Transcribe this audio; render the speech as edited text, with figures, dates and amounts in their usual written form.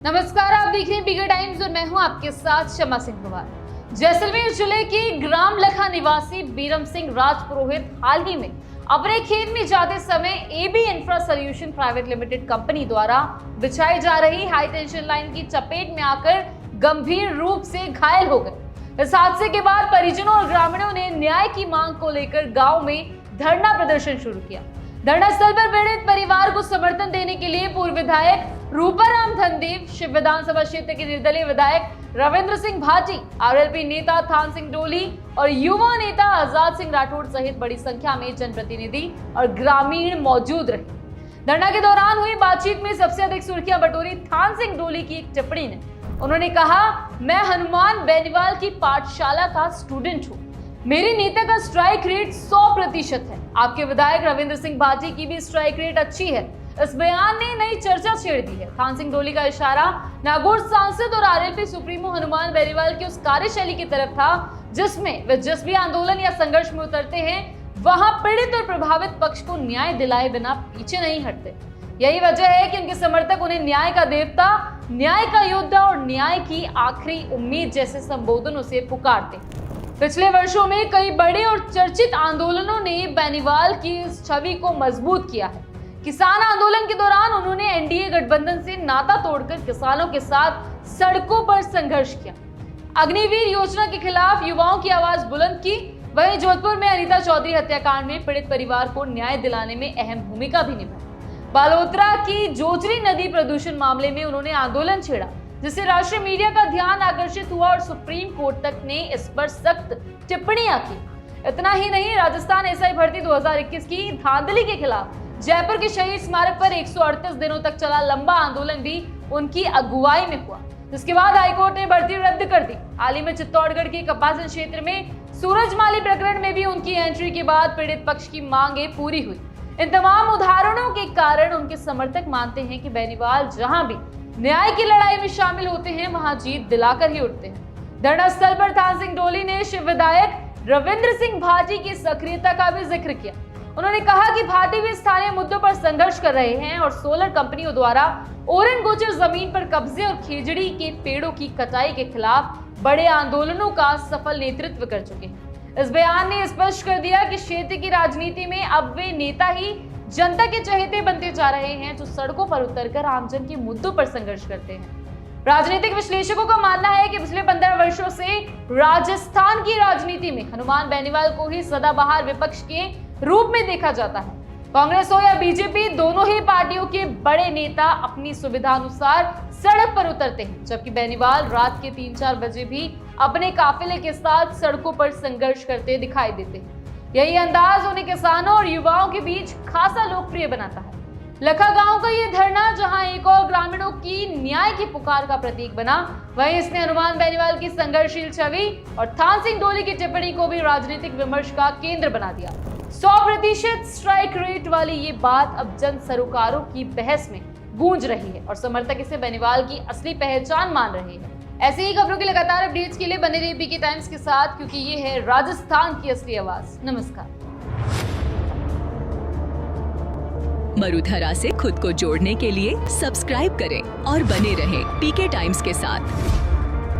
नमस्कार, आप देख रहे हैं पीके टाइम्स और मैं हूं आपके साथ शमा सिंह पवार। जैसलमेर जिले के ग्राम लखा निवासी बीरम सिंह राजपुरोहित हाल ही में अपने खेत में जाते समय AB infra solution private limited company द्वारा बिछाई जा रही हाई टेंशन लाइन की चपेट में आकर गंभीर रूप से घायल हो गए। इस हादसे के बाद परिजनों और ग्रामीणों ने न्याय की मांग को लेकर गाँव में धरना प्रदर्शन शुरू किया। धरना स्थल पर पीड़ित परिवार को समर्थन देने के लिए पूर्व विधायक रूपाराम धनदेव, शिव विधानसभा क्षेत्र के निर्दलीय विधायक रविंद्र सिंह भाटी, आरएलपी नेता थान सिंह डोली और युवा नेता आजाद सिंह राठौड़ सहित बड़ी संख्या में जनप्रतिनिधि और ग्रामीण मौजूद रहे। धरना के दौरान हुई बातचीत में सबसे अधिक सुर्खियां बटोरी थान सिंह डोली की एक टिप्पणी ने। उन्होंने कहा, मैं हनुमान बेनीवाल की पाठशाला का स्टूडेंट हूँ, मेरे नेता का स्ट्राइक रेट 100% है। आपके विधायक रविंद्र सिंह भाटी की भी स्ट्राइक रेट अच्छी है। इस बयान ने नई चर्चा छेड़ दी है। थान सिंह डोली का इशारा नागौर सांसद और आरएलपी सुप्रीमो हनुमान बेनीवाल की उस कार्यशैली की तरफ था जिसमें वे जिस भी आंदोलन या संघर्ष में उतरते हैं वहां पीड़ित और प्रभावित पक्ष को न्याय दिलाए बिना पीछे नहीं हटते। यही वजह है कि उनके समर्थक उन्हें न्याय का देवता, न्याय का योद्धा और न्याय की आखिरी उम्मीद जैसे संबोधनों से पुकारते। पिछले वर्षों में कई बड़े और चर्चित आंदोलनों ने बेनीवाल की इस छवि को मजबूत किया है। किसान आंदोलन के दौरान उन्होंने एनडीए गठबंधन से नाता तोड़कर किसानों के साथ सड़कों पर संघर्ष किया। अग्निवीर योजना के खिलाफ युवाओं की आवाज बुलंद की। वहीं जोधपुर में अनीता चौधरी हत्याकांड में पीड़ित परिवार को न्याय दिलाने में अहम भूमिका भी निभाई। बालोतरा की जोजरी नदी प्रदूषण मामले में उन्होंने आंदोलन छेड़ा जिससे राष्ट्रीय मीडिया का ध्यान आकर्षित हुआ और सुप्रीम कोर्ट तक ने इस पर सख्त टिप्पणियां की। इतना ही नहीं, राजस्थान एसआई भर्ती 2021 की धांधली के खिलाफ जयपुर के शहीद स्मारक पर 138 दिनों तक चला लंबा आंदोलन भी उनकी अगुवाई में हुआ, जिसके बाद हाईकोर्ट ने भर्ती रद्द कर दी। हाल ही में चित्तौड़गढ़ के कपासन क्षेत्र में सूरजमाली प्रकरण में भी उनकी एंट्री के बाद पीड़ित पक्ष की मांगे पूरी हुई। इन तमाम उदाहरणों के कारण उनके समर्थक मानते हैं कि बेनीवाल जहां भी न्याय की लड़ाई में शामिल होते हैं वहां जीत दिलाकर ही उठते हैं। धरना स्थल पर थान सिंह डोली ने शिव विधायक रविंद्र सिंह भाटी की सक्रियता का भी जिक्र किया। उन्होंने कहा कि भाटी भी स्थानीय मुद्दों पर संघर्ष कर रहे हैं और सोलर कंपनियों द्वारा ओरन गोचर जमीन पर कब्जे और खेजड़ी के पेड़ों की कटाई के खिलाफ बड़े आंदोलनों का सफल नेतृत्व कर चुके हैं। इस बयान ने स्पष्ट कर दिया कि क्षेत्र की राजनीति में अब वे नेता ही जनता के चहेते बनते जा रहे हैं जो सड़कों पर उतरकर आमजन के मुद्दों पर संघर्ष करते हैं। राजनीतिक विश्लेषकों का मानना है कि पिछले 15 वर्षों से राजस्थान की राजनीति में हनुमान बेनीवाल को ही सदाबहार विपक्ष के रूप में देखा जाता है। कांग्रेस हो या बीजेपी, दोनों ही पार्टियों के बड़े नेता अपनी सुविधा अनुसार सड़क पर उतरते हैं, जबकि बेनीवाल रात के 3-4 बजे भी अपने काफिले के साथ सड़कों पर संघर्ष करते दिखाई देते हैं। यही अंदाज उन्हें किसानों और युवाओं के बीच खासा लोकप्रिय बनाता है। लखा गांव का ये धरना जहां एक और ग्रामीणों की न्याय की पुकार का प्रतीक बना, वहीं इसने हनुमान बेनीवाल की संघर्षशील छवि और थान सिंह डोली की टिप्पणी को भी राजनीतिक विमर्श का केंद्र बना दिया। 100% स्ट्राइक रेट वाली ये बात अब जन सरोकारों की बहस में गूंज रही है और समर्थक इसे बेनीवाल की असली पहचान मान रहे हैं। ऐसे ही खबरों के लगातार अपडेट्स के लिए बने रहिए पीके टाइम्स के साथ, क्योंकि ये है राजस्थान की असली आवाज। नमस्कार। मरुधरा से खुद को जोड़ने के लिए सब्सक्राइब करें और बने रहें पीके टाइम्स के साथ।